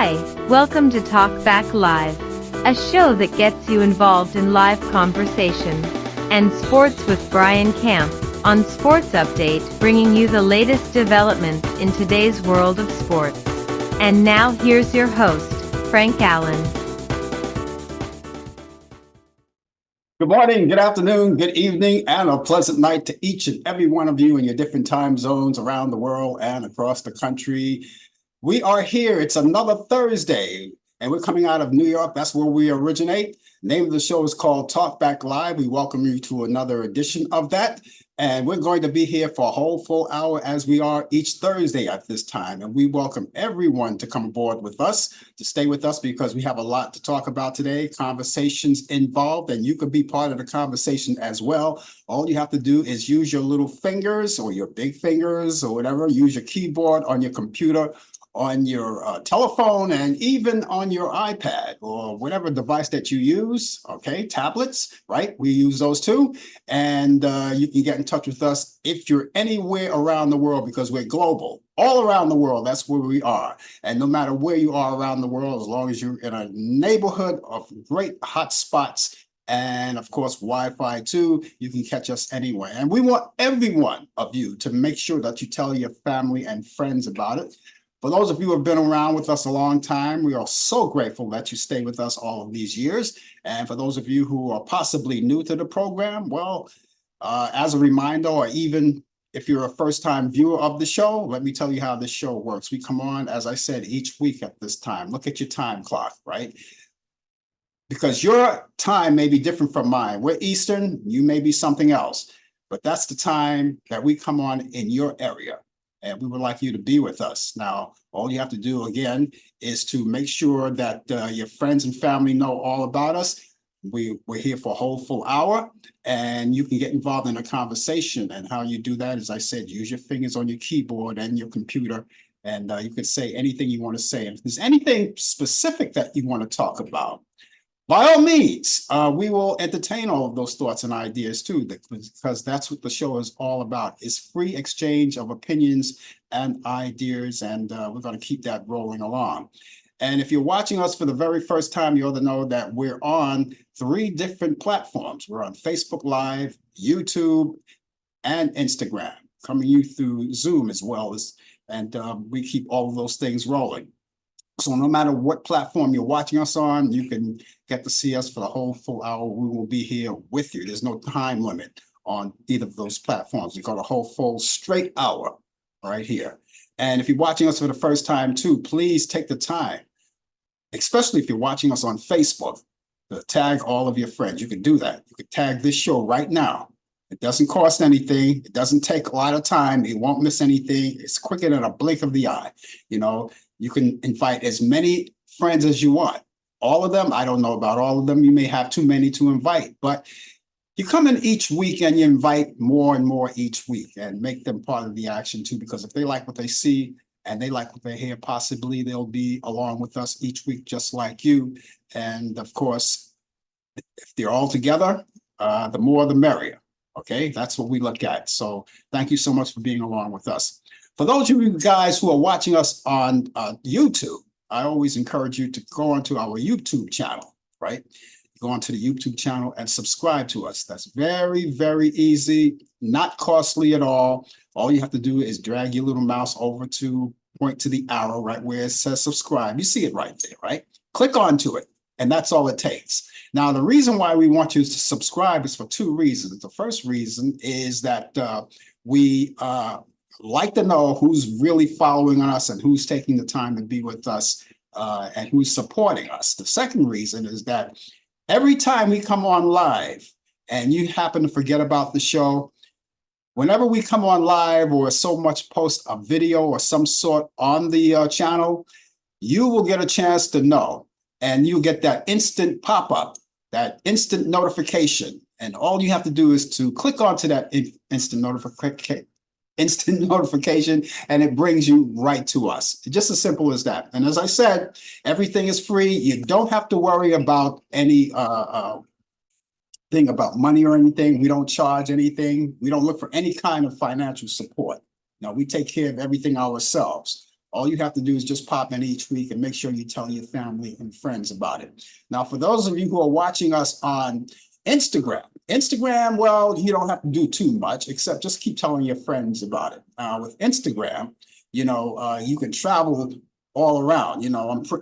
Hi, welcome to Talk Back Live, a show that gets you involved in live conversation and sports with Brian Camp on Sports Update, bringing you the latest developments in today's world of sports. And now here's your host, Frank Allan. Good morning, good afternoon, good evening, and a pleasant night to each and every one of you in your different time zones around the world and across the country. We are here. It's another Thursday, and we're coming out of New York. That's where we originate. The name of the show is called Talk Back Live. We welcome you to another edition of that. And we're going to be here for a whole full hour as we are each Thursday at this time. And we welcome everyone to come aboard with us, to stay with us, because we have a lot to talk about today, conversations involved, and you can be part of the conversation as well. All you have to do is use your little fingers or your big fingers or whatever, use your keyboard on your computer, on your telephone, and even on your iPad or whatever device that you use, okay, tablets, right? We use those too. And you can get in touch with us if you're anywhere around the world, because we're global, all around the world. That's where we are. And no matter where you are around the world, as long as you're in a neighborhood of great hot spots, and of course, Wi-Fi too, you can catch us anywhere. And we want every one of you to make sure that you tell your family and friends about it. For those of you who have been around with us a long time, we are so grateful that you stay with us all of these years. And for those of you who are possibly new to the program, well, as a reminder, or even if you're a first-time viewer of the show, let me tell you how this show works. We come on, as I said, each week at this time. Look at your time clock, right? Because your time may be different from mine. We're Eastern, you may be something else, but that's the time that we come on in your area. And we would like you to be with us. Now, all you have to do, again, is to make sure that your friends and family know all about us. We're here for a whole full hour, and you can get involved in a conversation. And how you do that, as I said, use your fingers on your keyboard and your computer, and you can say anything you want to say. And if there's anything specific that you want to talk about, by all means, we will entertain all of those thoughts and ideas too, because that's what the show is all about, is free exchange of opinions and ideas, and we're going to keep that rolling along. And if you're watching us for the very first time, you ought to know that we're on 3 different platforms. We're on Facebook Live, YouTube, and Instagram, coming you through Zoom as well as, and we keep all of those things rolling. So no matter what platform you're watching us on, you can get to see us for the whole full hour. We will be here with you. There's no time limit on either of those platforms. We got a whole full straight hour right here. And if you're watching us for the first time too, please take the time, especially if you're watching us on Facebook, to tag all of your friends. You can do that. You can tag this show right now. It doesn't cost anything. It doesn't take a lot of time. You won't miss anything. It's quicker than a blink of the eye. You know, you can invite as many friends as you want. All of them, I don't know about all of them. You may have too many to invite, but you come in each week and you invite more and more each week and make them part of the action too, because if they like what they see and they like what they hear, possibly they'll be along with us each week, just like you. And of course, if they're all together, the more the merrier. Okay, that's what we look at. So thank you so much for being along with us. For those of you guys who are watching us on YouTube, I always encourage you to go onto our YouTube channel, right? Go onto the YouTube channel and subscribe to us. That's very, very easy, not costly at all. All you have to do is drag your little mouse over to point to the arrow right where it says subscribe. You see it right there, right? Click onto it, and that's all it takes. Now, the reason why we want you to subscribe is for 2 reasons. The first reason is that we like to know who's really following us and who's taking the time to be with us and who's supporting us. The second reason is that every time we come on live and you happen to forget about the show, whenever we come on live or so much post a video or some sort on the channel, you will get a chance to know, and you'll get that instant pop-up, that instant notification. And all you have to do is to click onto that instant notification, and it brings you right to us. Just as simple as that. And as I said, everything is free. You don't have to worry about any thing about money or anything. We don't charge anything. We don't look for any kind of financial support. No, we take care of everything ourselves. All you have to do is just pop in each week and make sure you tell your family and friends about it. Now, for those of you who are watching us on Instagram, well, you don't have to do too much except just keep telling your friends about it. With Instagram, you can travel all around.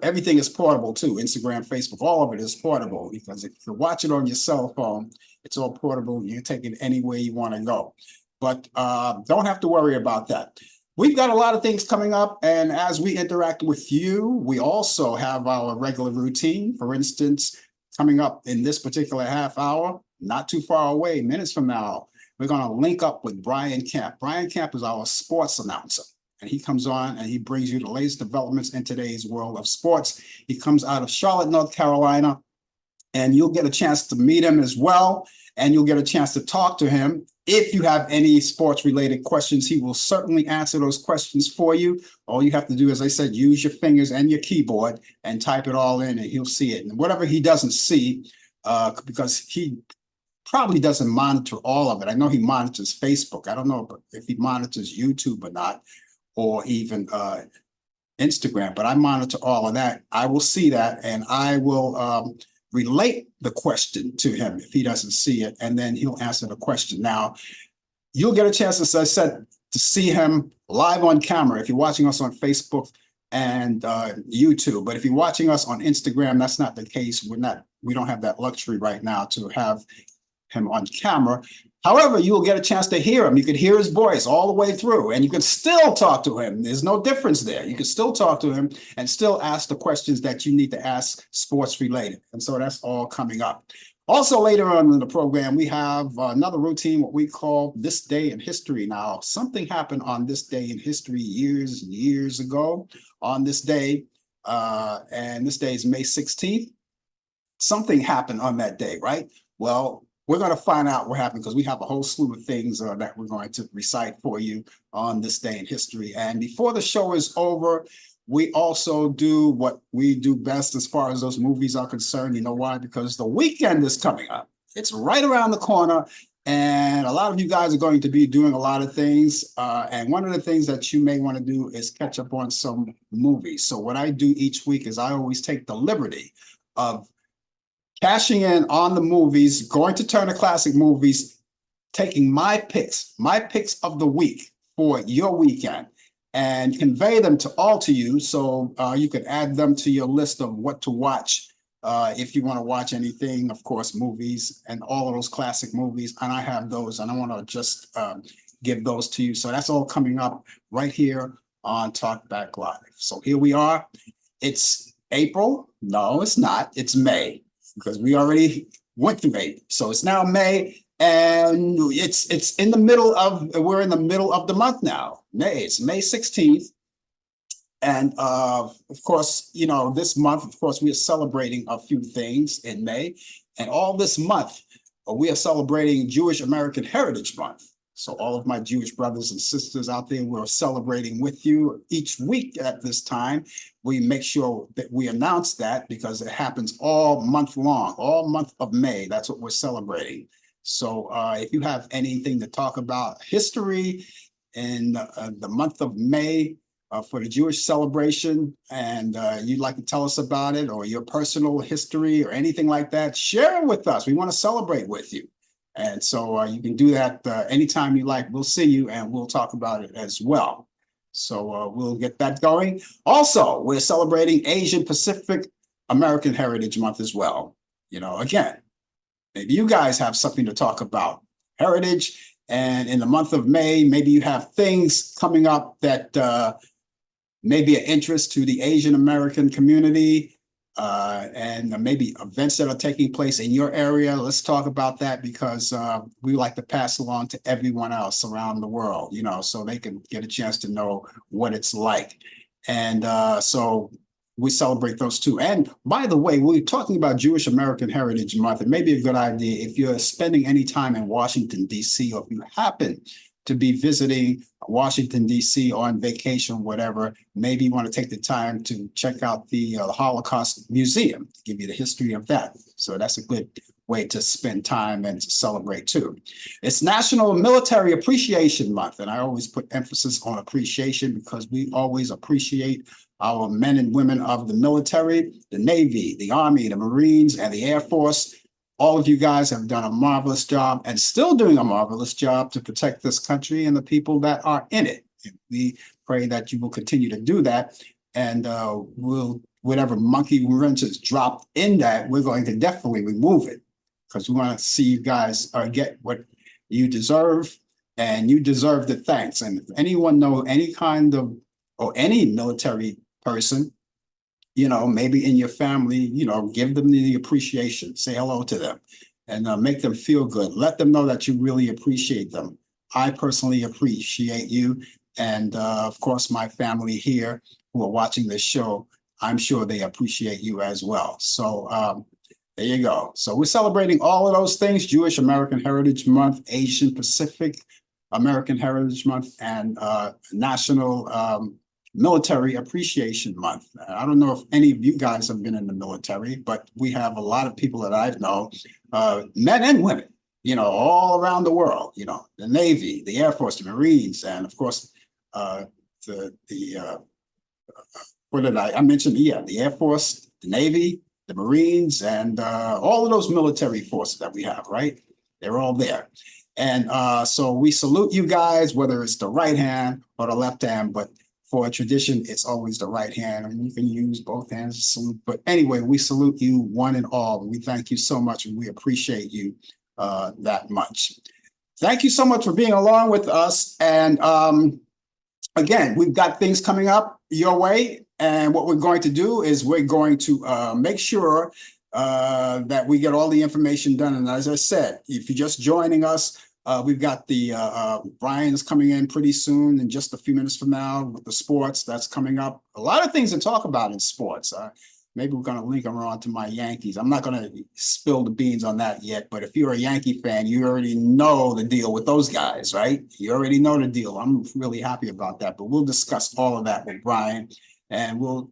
Everything is portable too. Instagram, Facebook, all of it is portable, because if you watch it on your cell phone, it's all portable. You can take it anywhere you want to go. But don't have to worry about that. We've got a lot of things coming up, and as we interact with you, we also have our regular routine. For instance, coming up in this particular half hour, not too far away, minutes from now, we're going to link up with Brian Camp. Brian Camp is our sports announcer, and he comes on and he brings you the latest developments in today's world of sports. He comes out of Charlotte, North Carolina, and you'll get a chance to meet him as well, and you'll get a chance to talk to him. If you have any sports-related questions, he will certainly answer those questions for you. All you have to do, as I said, use your fingers and your keyboard and type it all in, and he'll see it. And whatever he doesn't see, because he probably doesn't monitor all of it. I know he monitors Facebook. I don't know if he monitors YouTube or not, or even Instagram, but I monitor all of that. I will see that, and I will relate the question to him if he doesn't see it, and then he'll answer the question. Now, you'll get a chance, as I said, to see him live on camera if you're watching us on Facebook and YouTube. But if you're watching us on Instagram, that's not the case. We don't have that luxury right now to have him on camera. However, you will get a chance to hear him. You could hear his voice all the way through, and you can still talk to him. There's no difference there. You can still talk to him and still ask the questions that you need to ask sports related. And so that's all coming up. Also, later on in the program, we have another routine, what we call This Day in History. Now, something happened on this day in history years and years ago on this day, and this day is May 16th. Something happened on that day, right? Well, we're going to find out what happened, because we have a whole slew of things that we're going to recite for you on this day in history. And before the show is over, we also do what we do best as far as those movies are concerned. You know why? Because the weekend is coming up. It's right around the corner, and a lot of you guys are going to be doing a lot of things. And one of the things that you may want to do is catch up on some movies. So what I do each week is I always take the liberty of cashing in on the movies, going to Turner Classic Movies, taking my picks of the week for your weekend, and convey them to you, so you can add them to your list of what to watch if you want to watch anything, of course, movies and all of those classic movies. And I have those, and I want to just give those to you. So that's all coming up right here on Talk Back Live. So here we are. It's April. No, it's not. It's May, because we already went through April. So it's now May, and it's in the middle of, we're in the middle of the month now. It's May 16th. And of course, this month, of course, we are celebrating a few things in May. And all this month, we are celebrating Jewish American Heritage Month. So all of my Jewish brothers and sisters out there, we're celebrating with you each week at this time. We make sure that we announce that, because it happens all month long, all month of May. That's what we're celebrating. So if you have anything to talk about history in the month of May for the Jewish celebration, and you'd like to tell us about it, or your personal history or anything like that, share it with us. We want to celebrate with you. And so you can do that anytime you like. We'll see you, and we'll talk about it as well. So we'll get that going. Also, we're celebrating Asian Pacific American Heritage Month as well. Again, maybe you guys have something to talk about heritage, and in the month of May, maybe you have things coming up that may be of interest to the Asian American community, and maybe events that are taking place in your area. Let's talk about that, because we like to pass along to everyone else around the world, so they can get a chance to know what it's like. And so we celebrate those too. And by the way, we're talking about Jewish American Heritage Month. It may be a good idea if you're spending any time in Washington, D.C., or if you happen to be visiting Washington, D.C. on vacation, whatever, maybe you want to take the time to check out the Holocaust Museum to give you the history of that. So that's a good way to spend time and to celebrate too. It's National Military Appreciation Month, and I always put emphasis on appreciation because we always appreciate our men and women of the military, the Navy, the Army, the Marines, and the Air Force. All of you guys have done a marvelous job and still doing a marvelous job to protect this country and the people that are in it. And we pray that you will continue to do that, and whatever monkey wrench is dropped in that, we're going to definitely remove it, because we want to see you guys get what you deserve, and you deserve the thanks. And if anyone know any kind of, or any military person, maybe in your family, give them the appreciation, say hello to them, and make them feel good. Let them know that you really appreciate them. I personally appreciate you. And of course, my family here who are watching this show, I'm sure they appreciate you as well. So there you go. So we're celebrating all of those things: Jewish American Heritage Month, Asian Pacific American Heritage Month, and National Military Appreciation Month. I don't know if any of you guys have been in the military, but we have a lot of people that I've known, men and women, all around the world, the Navy, the Air Force, the Marines, and of course, what did I mentioned? Yeah, the Air Force, the Navy, the Marines, and all of those military forces that we have, right? They're all there. And so we salute you guys, whether it's the right hand or the left hand, but for a tradition, it's always the right hand, and you can use both hands to salute. But anyway, we salute you one and all. We thank you so much, and we appreciate you that much. Thank you so much for being along with us. And again, we've got things coming up your way. And what we're going to do is we're going to make sure that we get all the information done. And as I said, if you're just joining us, we've got the Brian's coming in pretty soon, in just a few minutes from now, with the sports that's coming up. A lot of things to talk about in sports. Maybe we're going to link them on to my Yankees. I'm not going to spill the beans on that yet, but if you're a Yankee fan, you already know the deal with those guys, right? You already know the deal. I'm really happy about that, but we'll discuss all of that with Brian, and we'll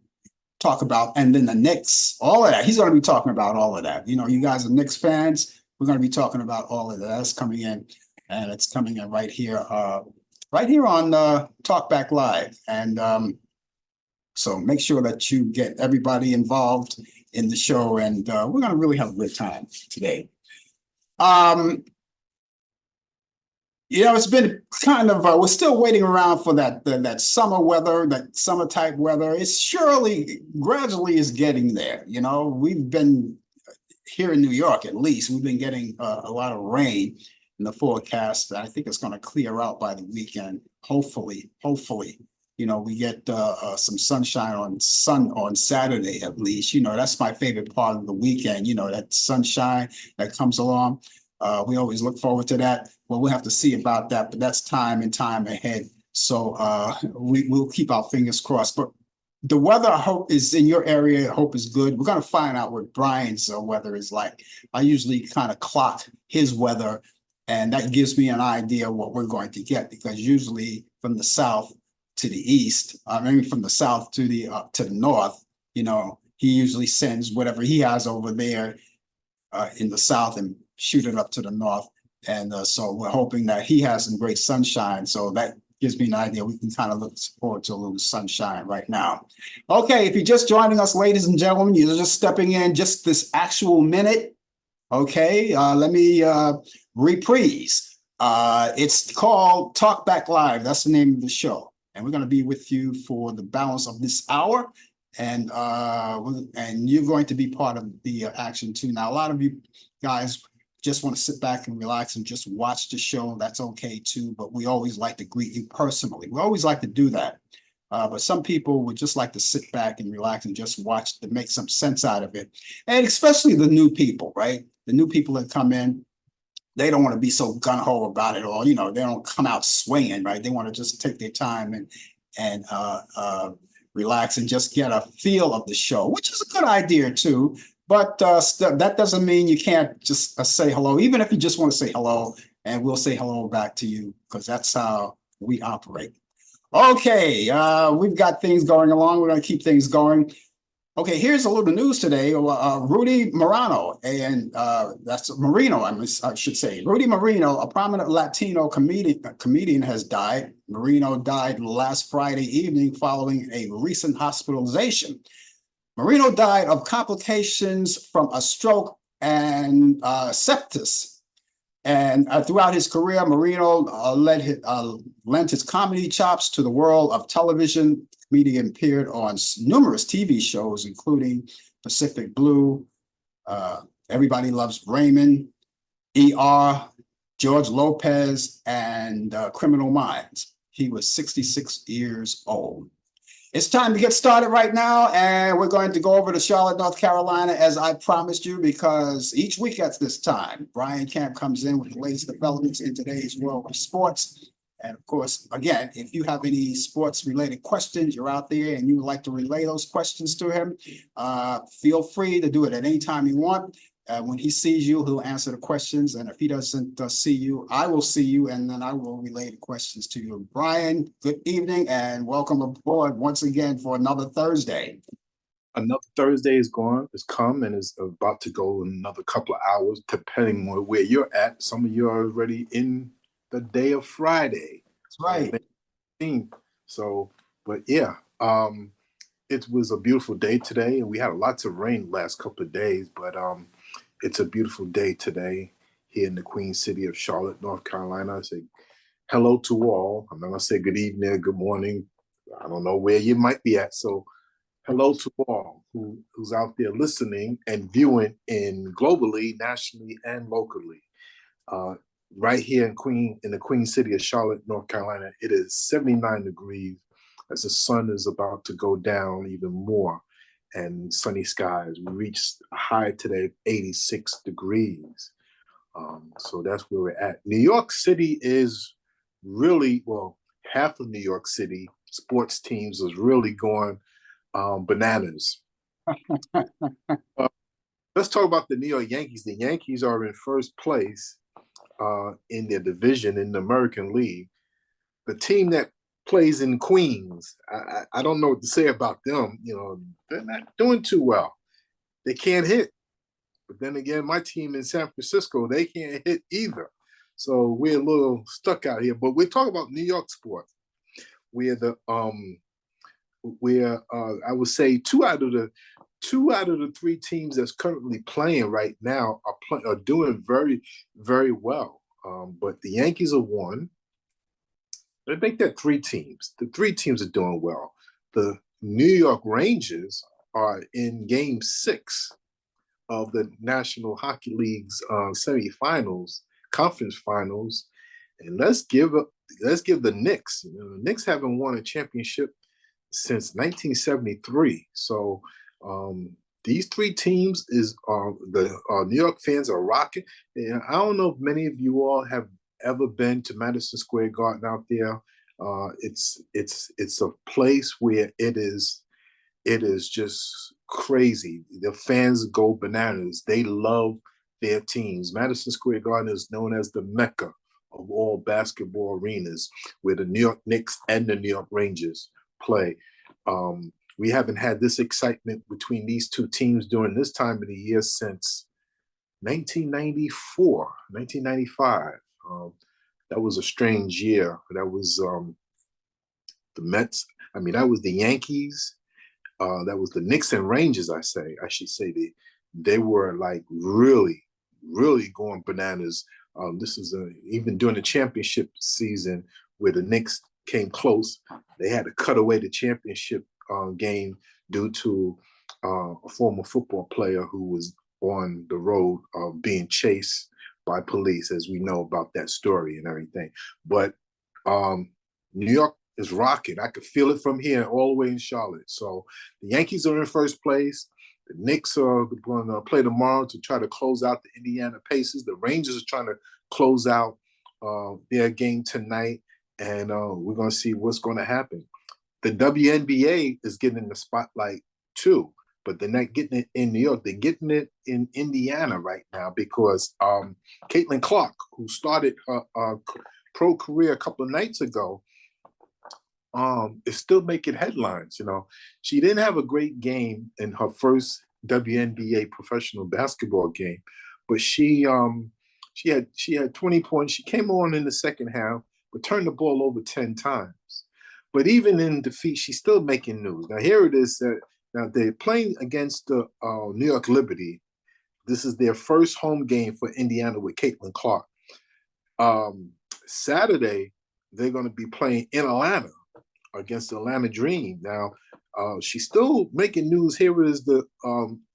talk about, and then the Knicks, all of that. He's going to be talking about all of that. You guys are Knicks fans. We're going to be talking about all of that. That's coming in, and it's coming in right here on Talkback Live. And so make sure that you get everybody involved in the show, and we're going to really have a good time today. It's been kind of, we're still waiting around for that summer weather, that summer type weather. It's surely gradually is getting there. We've been here in New York, at least, we've been getting a lot of rain in the forecast. I think it's going to clear out by the weekend. Hopefully, we get some sunshine on Saturday, at least. That's my favorite part of the weekend. That sunshine that comes along. We always look forward to that. Well, we'll have to see about that, but that's time and time ahead. So we'll keep our fingers crossed. But the weather, I hope, is in your area. I hope is good. We're going to find out what Brian's weather is like. I usually kind of clock his weather, and that gives me an idea of what we're going to get, because usually from the south to the east, from the south to the north, he usually sends whatever he has over there in the south and shoot it up to the north. And so we're hoping that he has some great sunshine. So that gives me an idea. We can kind of look forward to a little sunshine right now. Okay, if you're just joining us, ladies and gentlemen, you're just stepping in just this actual minute. Okay, let me reprise. It's called Talkback Live. That's the name of the show. And we're going to be with you for the balance of this hour. And you're going to be part of the action too. Now, a lot of you guys just want to sit back and relax and just watch the show. That's okay too. But we always like to greet you personally. We always like to do that. But some people would just like to sit back and relax and just watch to make some sense out of it. And especially the new people, right? The new people that come in, they don't want to be so gung-ho about it all. They don't come out swinging, right? They want to just take their time and relax and just get a feel of the show, which is a good idea too. But that doesn't mean you can't just say hello, even if you just want to say hello, and we'll say hello back to you, because that's how we operate. Okay, we've got things going along. We're going to keep things going. Okay, here's a little news today. Rudy Morano, and that's Marino, I should say. Rudy Marino, a prominent Latino comedian, has died. Marino died last Friday evening following a recent hospitalization. Marino died of complications from a stroke and sepsis. And throughout his career, Marino lent his comedy chops to the world of television. The comedian appeared on numerous TV shows, including Pacific Blue, Everybody Loves Raymond, ER, George Lopez, and Criminal Minds. He was 66 years old. It's time to get started right now, and we're going to go over to Charlotte, North Carolina, as I promised you, because each week at this time, Brian Camp comes in with the latest developments in today's world of sports. And of course, again, if you have any sports-related questions, you're out there and you would like to relay those questions to him, feel free to do it at any time you want. When he sees you, he'll answer the questions. And if he doesn't see you, I will see you, and then I will relay the questions to you. Brian, good evening and welcome aboard once again for another Thursday. Another Thursday is come and is about to go in another couple of hours, depending on where you're at. Some of you are already in the day of Friday. That's right. So, but yeah, it was a beautiful day today, and we had lots of rain the last couple of days, but it's a beautiful day today here in the Queen City of Charlotte, North Carolina. I say hello to all. I'm not going to say good evening or good morning. I don't know where you might be at. So hello to all who's out there listening and viewing globally, nationally, and locally. Right here in the Queen City of Charlotte, North Carolina, it is 79 degrees as the sun is about to go down even more, and sunny skies. We reached a high today of 86 degrees. So that's where we're at. New York City is really, well, half of New York City sports teams is really going bananas. Let's talk about the New York Yankees. The Yankees are in first place in their division in the American League. The team that plays in Queens, I don't know what to say about them. You know, they're not doing too well. They can't hit. But then again, my team in San Francisco, they can't hit either. So we're a little stuck out here. But we're talking about New York sports. We're I would say two out of the three teams that's currently playing right now are doing very, very well. But the Yankees are one. I think that three teams. The three teams are doing well. The New York Rangers are in Game 6 of the National Hockey League's semifinals, conference finals, and let's give the Knicks. You know, the Knicks haven't won a championship since 1973. So these three teams is the New York fans are rocking. And I don't know if many of you all have ever been to Madison Square Garden out there. It's a place where it is just crazy. The fans go bananas. They love their teams. Madison Square Garden is known as the Mecca of all basketball arenas, where the New York Knicks and the New York Rangers play. We haven't had this excitement between these two teams during this time of the year since 1994, 1995. That was a strange year. That was the Mets. I mean, that was the Yankees. That was the Knicks and Rangers. I should say they were like really, really going bananas. This is even during the championship season where the Knicks came close. They had to cut away the championship game due to a former football player who was on the road being chased by police, as we know about that story and everything. But New York is rocking. I could feel it from here all the way in Charlotte. So the Yankees are in first place. The Knicks are going to play tomorrow to try to close out the Indiana Pacers. The Rangers are trying to close out their game tonight, and we're going to see what's going to happen. The WNBA is getting the spotlight too, but they're not getting it in New York. They're getting it in Indiana right now because Caitlin Clark, who started her pro career a couple of nights ago, is still making headlines. She didn't have a great game in her first WNBA professional basketball game, but she had 20 points. She came on in the second half, but turned the ball over 10 times. But even in defeat, she's still making news. Now here it is. Now they're playing against the New York Liberty. This is their first home game for Indiana with Caitlin Clark. Saturday, they're going to be playing in Atlanta against the Atlanta Dream. Now, she's still making news. Here is the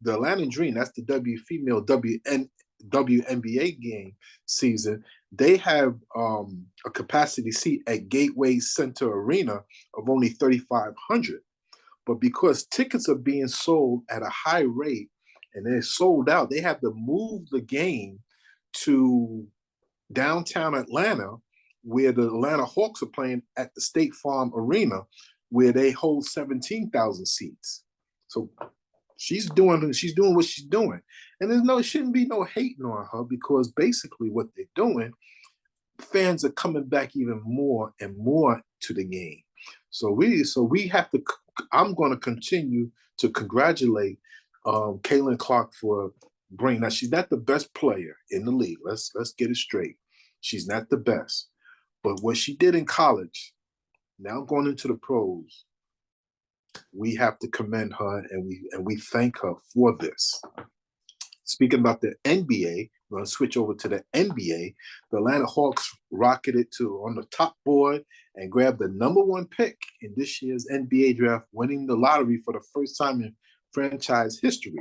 Atlanta Dream. That's the female WNBA game season. They have a capacity seat at Gateway Center Arena of only 3,500. But because tickets are being sold at a high rate and they're sold out, they have to move the game to downtown Atlanta, where the Atlanta Hawks are playing at the State Farm Arena, where they hold 17,000 seats. So she's doing what she's doing. And it shouldn't be no hating on her, because basically what they're doing, fans are coming back even more and more to the game. So we have to, I'm going to continue to congratulate Caitlin Clark for bringing that. She's not the best player in the league. Let's get it straight. She's not the best. But what she did in college, now going into the pros, we have to commend her, and we thank her for this. Speaking about the NBA, we're going to switch over to the NBA. The Atlanta Hawks rocketed on the top board and grabbed the #1 pick in this year's NBA draft, winning the lottery for the first time in franchise history.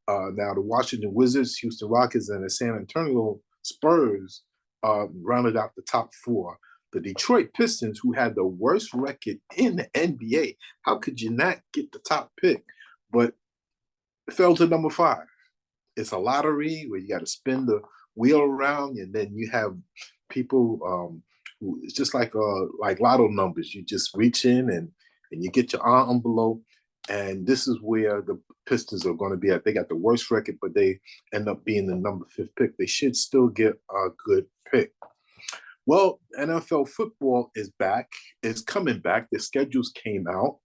Now, the Washington Wizards, Houston Rockets, and the San Antonio Spurs rounded out the top 4. The Detroit Pistons, who had the worst record in the NBA, how could you not get the top pick? But it fell to number 5. It's a lottery where you got to spin the wheel around, and then you have people who, it's just like lotto numbers. You just reach in and you get your envelope, and this is where the Pistons are going to be at. They got the worst record, but they end up being the number 5th pick. They should still get a good pick. Well, NFL football is back. It's coming back. The schedules came out.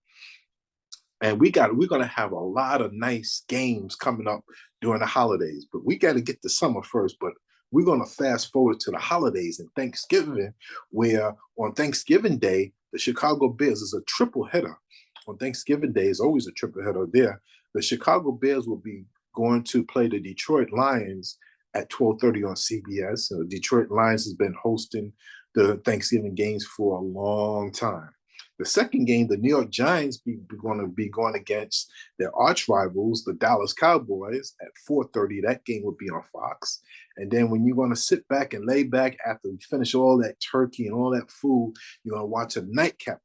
And we're going to have a lot of nice games coming up during the holidays. But we got to get the summer first. But we're going to fast forward to the holidays and Thanksgiving, where on Thanksgiving Day, the Chicago Bears is a triple header. On Thanksgiving Day is always a triple header there. The Chicago Bears will be going to play the Detroit Lions at 12:30 on CBS. The Detroit Lions has been hosting the Thanksgiving games for a long time. The second game, the New York Giants going to be going against their arch rivals, the Dallas Cowboys, at 4:30. That game will be on Fox. And then when you're going to sit back and lay back after you finish all that turkey and all that food, you're going to watch a nightcap.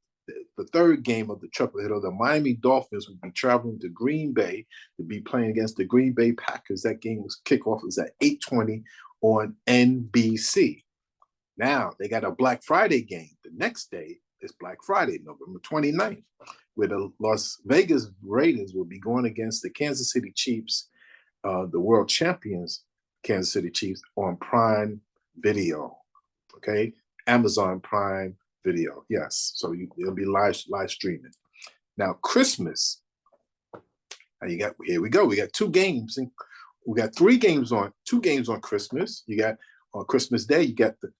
The third game of the triple hitter, the Miami Dolphins will be traveling to Green Bay to be playing against the Green Bay Packers. That game kickoff is at 8:20 on NBC. Now they got a Black Friday game. The next day is Black Friday, November 29th, where the Las Vegas Raiders will be going against the Kansas City Chiefs, the world champions, Kansas City Chiefs, on Prime Video. Okay, Amazon Prime Video. Yes, so it'll be live streaming. Now Christmas. Now here we go. We got 2 games, and we got 3 games on 2 games on Christmas. You got on Christmas Day, you got the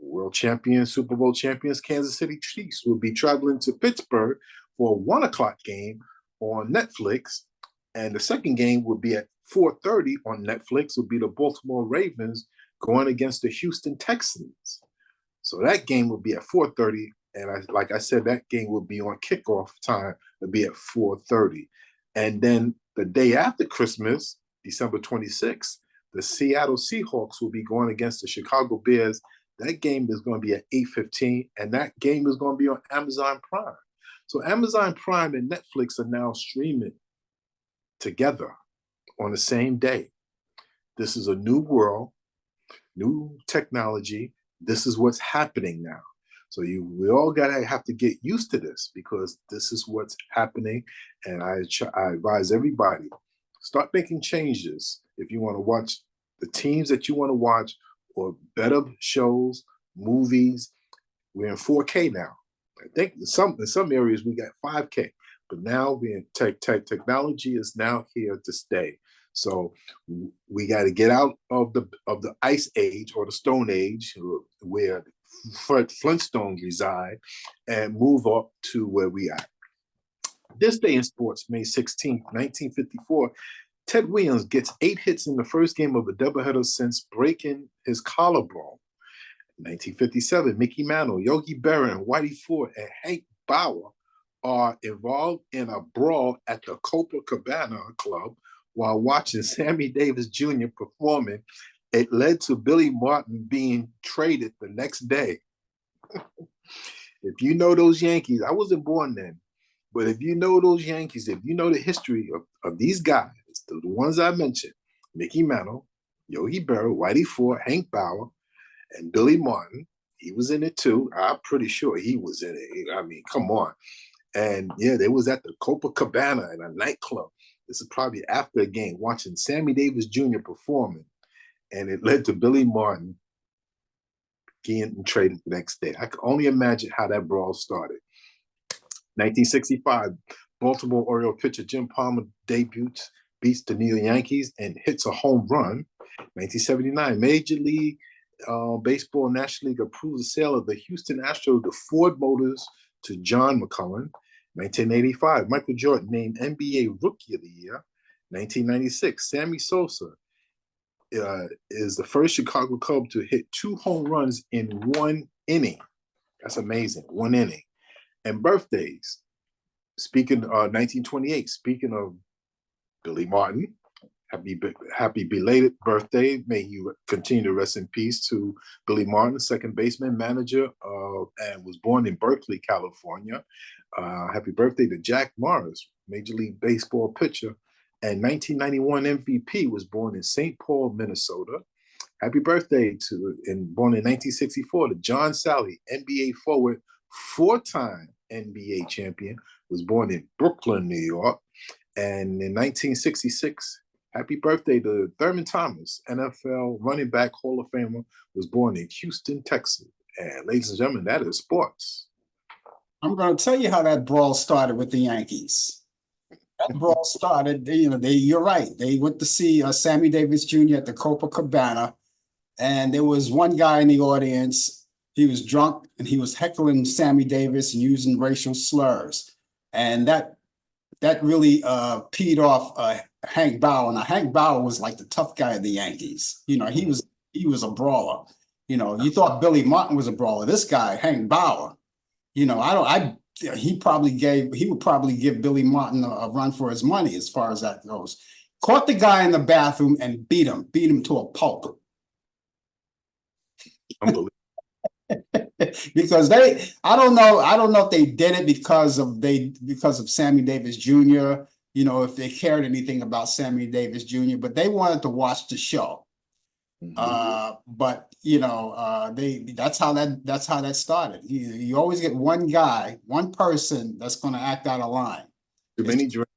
world champions, Super Bowl champions, Kansas City Chiefs will be traveling to Pittsburgh for a 1:00 game on Netflix. And the second game will be at 4:30 on Netflix. Will be the Baltimore Ravens going against the Houston Texans. So that game will be at 4:30. And like I said, that game will be on kickoff time. It'll be at 4:30. And then the day after Christmas, December 26th, the Seattle Seahawks will be going against the Chicago Bears. That game is going to be at 8:15, and that game is going to be on Amazon Prime. So Amazon Prime and Netflix are now streaming together on the same day. This is a new world, new technology. This is what's happening now. So we all gotta have to get used to this, because this is what's happening. And I advise everybody, start making changes if you want to watch the teams that you want to watch, or better shows, movies. We're in 4K now. I think in some areas we got 5K, but now being technology is now here to stay. So we got to get out of the ice age or the stone age where Flintstones reside and move up to where we are. This day in sports, May 16th, 1954, Ted Williams gets 8 hits in the first game of a doubleheader since breaking his collarbone. 1957, Mickey Mantle, Yogi Berra, Whitey Ford, and Hank Bauer are involved in a brawl at the Copacabana Club while watching Sammy Davis Jr. performing. It led to Billy Martin being traded the next day. If you know those Yankees, I wasn't born then, but if you know those Yankees, if you know the history of these guys, the ones I mentioned, Mickey Mantle, Yogi Berra, Whitey Ford, Hank Bauer, and Billy Martin, he was in it too. I'm pretty sure he was in it. I mean, come on. And yeah, they was at the Copacabana in a nightclub. This is probably after a game, watching Sammy Davis Jr. performing. And it led to Billy Martin getting traded the next day. I can only imagine how that brawl started. 1965, Baltimore Oriole pitcher Jim Palmer debuts, beats the New York Yankees, and hits a home run. 1979, Major League Baseball National League approves the sale of the Houston Astros to Ford Motors to John McCullen. 1985, Michael Jordan named NBA Rookie of the Year. 1996, Sammy Sosa is the first Chicago Cub to hit 2 home runs in 1 inning. That's amazing, 1 inning. And birthdays. Speaking 1928, speaking of Billy Martin, happy belated birthday. May he continue to rest in peace to Billy Martin, second baseman, manager, and was born in Berkeley, California. Happy birthday to Jack Morris, Major League Baseball pitcher, and 1991 MVP, was born in St. Paul, Minnesota. Happy birthday born in 1964 to John Sally, NBA forward, 4-time NBA champion, was born in Brooklyn, New York. And in 1966, happy birthday to Thurman Thomas, NFL running back Hall of Famer, was born in Houston, Texas. And ladies and gentlemen, that is sports. I'm going to tell you how that brawl started with the Yankees. That brawl started, you're right. They went to see Sammy Davis Jr. at the Copacabana, and there was one guy in the audience. He was drunk, and he was heckling Sammy Davis and using racial slurs. And that really peed off Hank Bauer. Now, Hank Bauer was like the tough guy of the Yankees. He was a brawler. You thought Billy Martin was a brawler. This guy, Hank Bauer, he would probably give Billy Martin a run for his money as far as that goes. Caught the guy in the bathroom and beat him to a pulp. Unbelievable. Because I don't know if they did it because of Sammy Davis Jr., if they cared anything about Sammy Davis Jr., but they wanted to watch the show. But that's how that started. You always get one person that's going to act out of line. Too many drinks,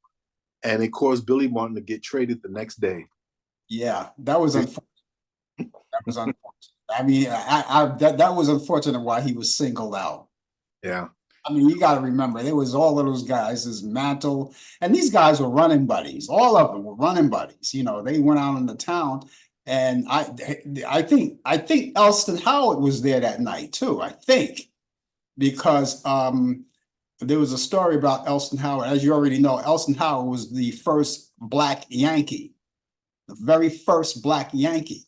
and it caused Billy Martin to get traded the next day. Yeah, that was unfortunate. That was unfortunate. I mean, that was unfortunate why he was singled out. Yeah. I mean, you got to remember, there was all of those guys, his Mantle, and these guys were running buddies. All of them were running buddies. They went out in the town, and I think Elston Howard was there that night too. I think because there was a story about Elston Howard. As you already know, Elston Howard was the first Black Yankee, the very first Black Yankee.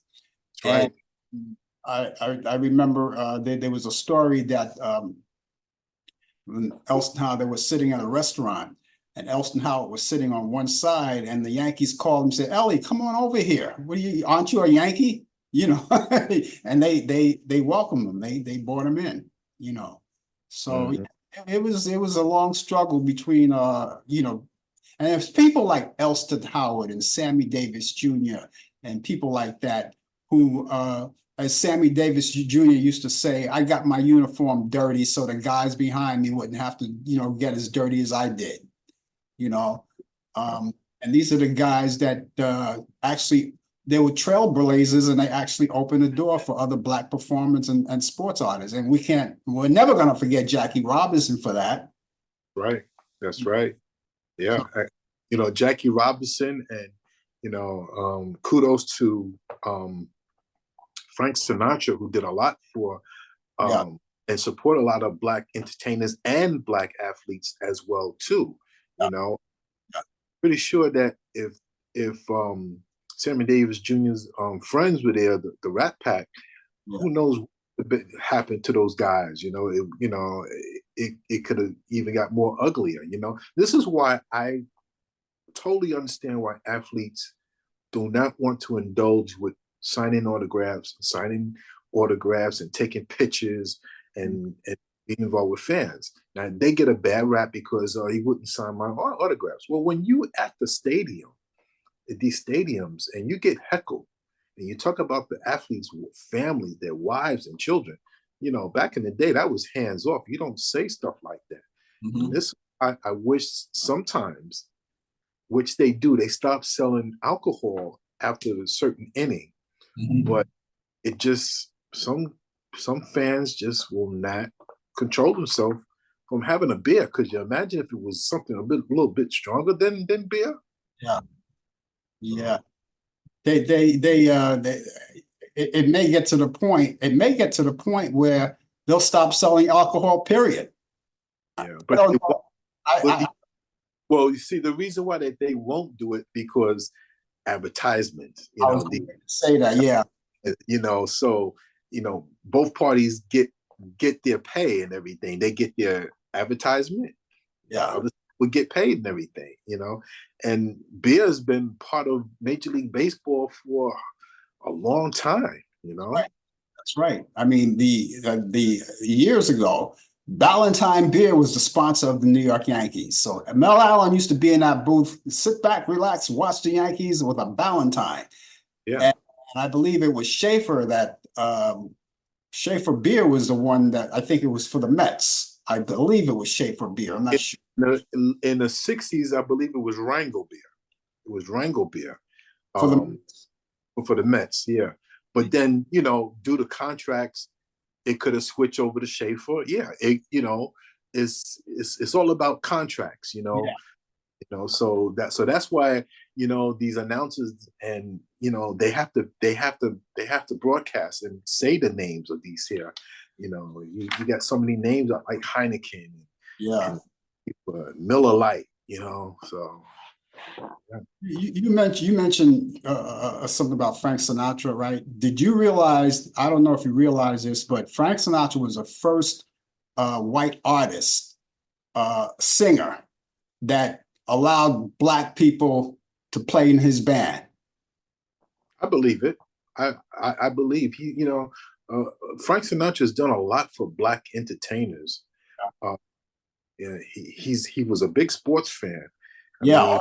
Right. And I remember there was a story that when Elston Howard, they were sitting at a restaurant, and Elston Howard was sitting on one side, and the Yankees called him and said, "Ellie, come on over here. Aren't you a Yankee?" And they welcomed him. They brought him in. So it was a long struggle between and it's people like Elston Howard and Sammy Davis Jr. and people like that who as Sammy Davis Jr. used to say, I got my uniform dirty so the guys behind me wouldn't have to, get as dirty as I did, And these are the guys that actually they were trailblazers, and they actually opened the door for other Black performers and sports artists. And we're never going to forget Jackie Robinson for that. Right. That's right. Yeah. Jackie Robinson, and, kudos to Frank Sinatra, who did a lot for and support a lot of Black entertainers and Black athletes as well too. Pretty sure that if Sammy Davis Jr.'s friends were there, the Rat Pack, who knows what happened to those guys? It could have even got more uglier. This is why I totally understand why athletes do not want to indulge with signing autographs and taking pictures and being involved with fans. Now, they get a bad rap because he wouldn't sign my autographs. Well, when you at the stadium, at these stadiums, and you get heckled, and you talk about the athletes' families, their wives and children, back in the day, that was hands off. You don't say stuff like that. And this, I wish sometimes, which they do, they stop selling alcohol after a certain inning. But it just, some fans just will not control themselves from having a beer. Could you imagine if it was something a little bit stronger than beer? Yeah. It may get to the point. It may get to the point where they'll stop selling alcohol. Period. Yeah, well, you see, the reason why they won't do it because advertisements. I was going to say that. Yeah. So both parties get their pay and everything. They get their advertisement. Yeah. Would get paid and everything, and beer has been part of Major League Baseball for a long time, That's right. I mean, the years ago, Ballantine Beer was the sponsor of the New York Yankees. So Mel Allen used to be in that booth, sit back, relax, watch the Yankees with a Ballantine. Yeah. And I believe it was Schaefer that Schaefer Beer was the one that, I think it was for the Mets. I believe it was Schaefer Beer. I'm not sure. In the 60s, I believe it was Wrangell Beer. It was Wrangell Beer. For the Mets, yeah. But then, due to contracts, it could have switched over to Schaefer. Yeah, it's all about contracts, So that's why these announcers and they have to broadcast and say the names of these here. You got so many names like Heineken, and Miller Lite, So. Yeah. You mentioned something about Frank Sinatra, right? Did you realize? I don't know if you realize this, but Frank Sinatra was the first white artist, singer that allowed Black people to play in his band. I believe it. I believe Frank Sinatra has done a lot for Black entertainers. He was a big sports fan. I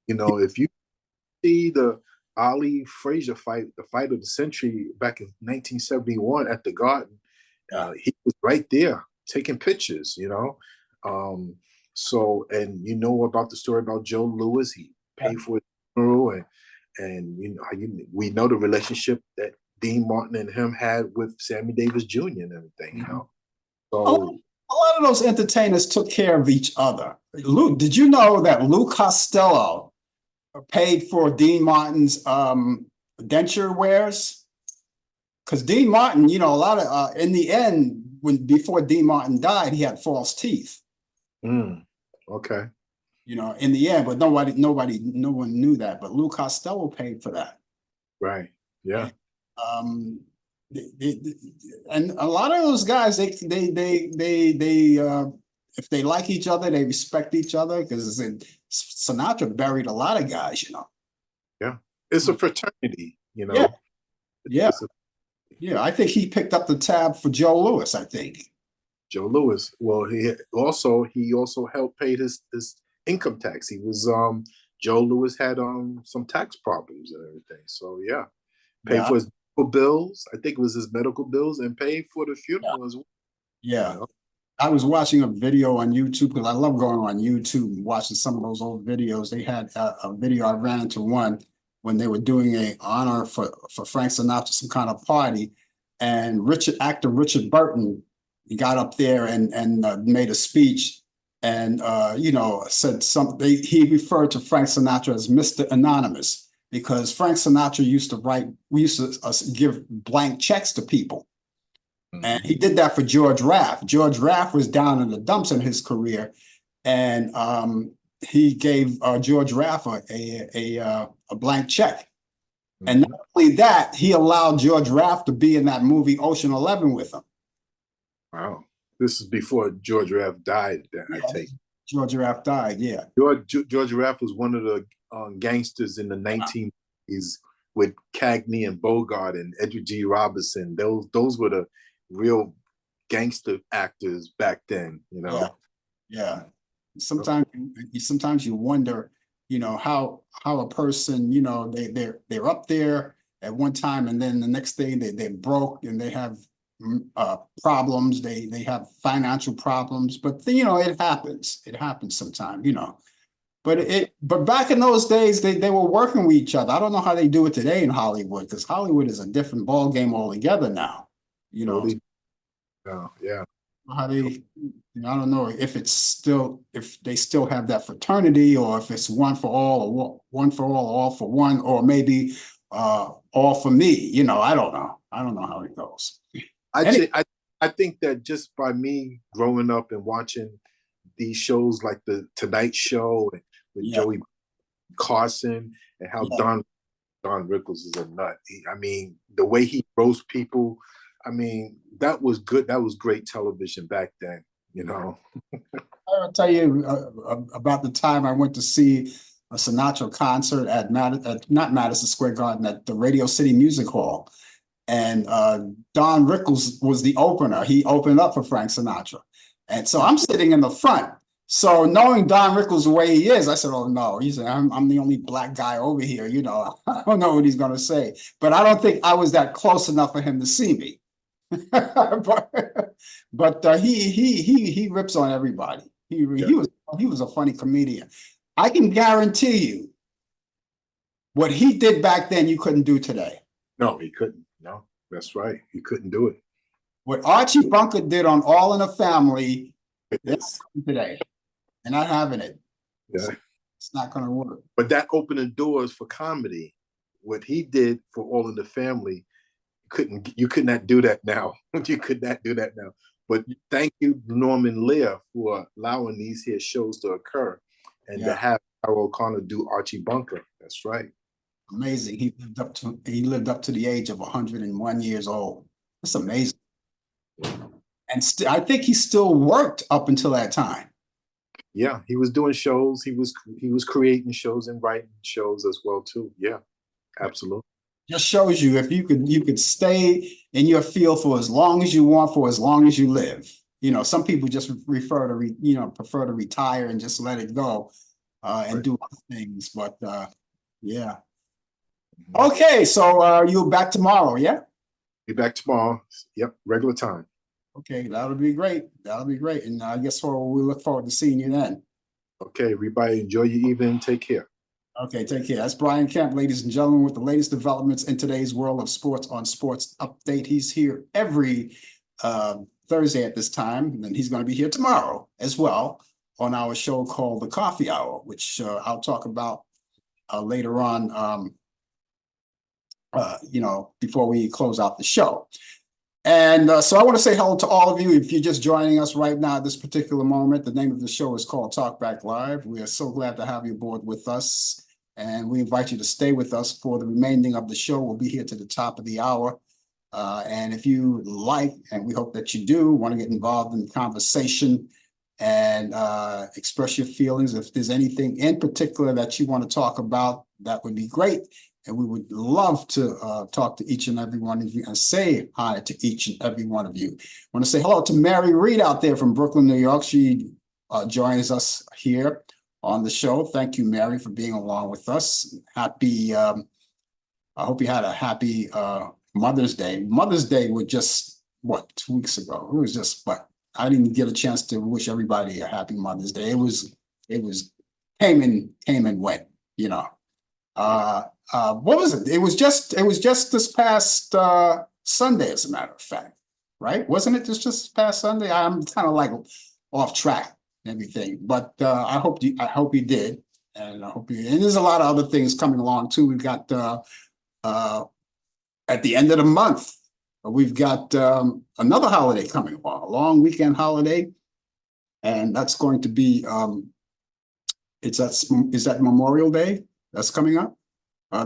mean, if you see the Ali Frazier fight, the fight of the century back in 1971 at the Garden, he was right there taking pictures, So, and about the story about Joe Louis, he paid for his funeral, and we know the relationship that Dean Martin and him had with Sammy Davis Jr. and everything, So a lot of those entertainers took care of each other. Lou, did you know that Lou Costello paid for Dean Martin's denture wears? Because Dean Martin, a lot of in the end, before Dean Martin died, he had false teeth. Okay. In the end, but no one knew that. But Lou Costello paid for that. Right. Yeah. And a lot of those guys, they if they like each other, they respect each other, because Sinatra buried a lot of guys, Yeah, it's a fraternity, Yeah. I think he picked up the tab for Joe Louis. I think Joe Louis. Well, he also helped pay his income tax. He was Joe Louis had some tax problems and everything. So paid for his medical bills. I think it was his medical bills, and paid for the funeral as well. Yeah. I was watching a video on YouTube, because I love going on YouTube and watching some of those old videos. They had a video, I ran into one when they were doing a honor for Frank Sinatra, some kind of party, and actor Richard Burton, he got up there and made a speech, and said something. He referred to Frank Sinatra as Mr. Anonymous, because Frank Sinatra used to write. We used to give blank checks to people. And he did that for George Raft. George Raft was down in the dumps in his career, and he gave George Raft a blank check. And not only that, he allowed George Raft to be in that movie Ocean 11 with him. Wow. This is before George Raft died, I take. George Raft died, yeah. George Raft was one of the gangsters in the 1980s with Cagney and Bogart and Edward G. Robinson. Those were the real gangster actors back then, you know. Yeah. Sometimes you wonder, how a person, they're up there at one time, and then the next day they're broke and they have problems. They have financial problems, but it happens. It happens sometimes, But back in those days, they were working with each other. I don't know how they do it today in Hollywood, because Hollywood is a different ball game altogether now. Yeah. How they, I don't know if they still have that fraternity, or if it's one for all, or one for all for one, or maybe all for me. I don't know. I don't know how it goes. I think that just by me growing up and watching these shows like the Tonight Show with Joey Carson, and how Don Rickles is a nut. The way he roasts people, that was good. That was great television back then, I'll tell you about the time I went to see a Sinatra concert at not Madison Square Garden, at the Radio City Music Hall. And Don Rickles was the opener. He opened up for Frank Sinatra. And so I'm sitting in the front. So knowing Don Rickles the way he is, I said, oh no, he said, I'm the only black guy over here. I don't know what he's going to say. But I don't think I was that close enough for him to see me. but he rips on everybody. He was a funny comedian. I can guarantee you what he did back then, you couldn't do today. No, he couldn't. No, that's right. He couldn't do it. What Archie Bunker did on All in the Family today, and not having it. Yeah. It's not going to work. But that opened the doors for comedy. What he did for All in the Family, you could not do that now. You could not do that now. But thank you, Norman Lear, for allowing these here shows to occur, and to have Harold O'Connor do Archie Bunker. That's right. Amazing. He lived up to the age of 101 years old. That's amazing. And I think he still worked up until that time. Yeah, he was doing shows. He was creating shows and writing shows as well too. Yeah, absolutely. Just shows you, if you could stay in your field for as long as you want, for as long as you live. Some people just prefer to retire and just let it go and do other things. But yeah. Okay, so you're back tomorrow, yeah? Be back tomorrow. Yep, regular time. Okay, that'll be great. That'll be great. And I guess we look forward to seeing you then. Okay, everybody, enjoy your evening. Take care. Okay, take care. That's Brian Kemp, ladies and gentlemen, with the latest developments in today's world of sports on Sports Update. He's here every Thursday at this time, and then he's going to be here tomorrow as well on our show called The Coffee Hour, which I'll talk about later on, before we close out the show. And so I want to say hello to all of you. If you're just joining us right now at this particular moment, the name of the show is called Talk Back Live. We are so glad to have you aboard with us, and we invite you to stay with us for the remaining of the show. We'll be here to the top of the hour. And if you like, and we hope that you do, want to get involved in the conversation and express your feelings, if there's anything in particular that you want to talk about, that would be great. And we would love to talk to each and every one of you and say hi to each and every one of you. I want to say hello to Mary Reed out there from Brooklyn, New York. She joins us here on the show. Thank you, Mary, for being along with us. Happy, I hope you had a happy Mother's Day. Mother's Day was just, 2 weeks ago? It was just, I didn't get a chance to wish everybody a happy Mother's Day. It was came and went, What was it? It was just this past Sunday, as a matter of fact, right? Wasn't it just this past Sunday? I'm kind of like off track and everything, but I hope you did, and I hope you. And there's a lot of other things coming along too. We've got uh, at the end of the month, we've got another holiday coming along, a long weekend holiday, and that's going to be is that Memorial Day that's coming up?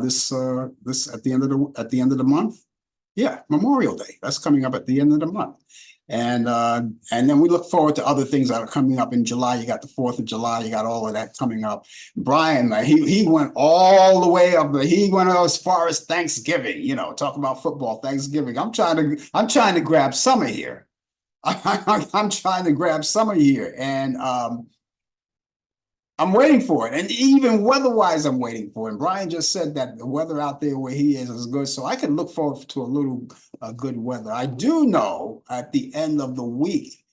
This at the end of the month. Yeah, Memorial Day. That's coming up at the end of the month. And then we look forward to other things that are coming up in July. You got the 4th of July, you got all of that coming up. Brian, he went all the way up, he went as far as Thanksgiving, talk about football, Thanksgiving. I'm trying to grab summer here. I'm trying to grab summer here. And I'm waiting for it. And even weather-wise, I'm waiting for it. And Brian just said that the weather out there where he is good. So I can look forward to a little good weather. I do know at the end of the week,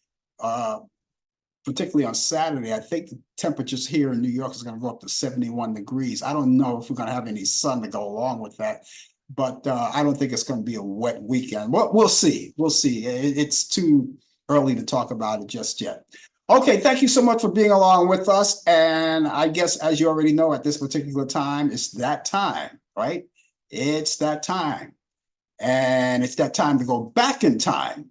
particularly on Saturday, I think the temperatures here in New York is going to go up to 71 degrees. I don't know if we're going to have any sun to go along with that, but I don't think it's going to be a wet weekend. We'll see. We'll see. It's too early to talk about it just yet. Okay, thank you so much for being along with us. And I guess, as you already know, at this particular time, it's that time, right? It's that time. And it's that time to go back in time.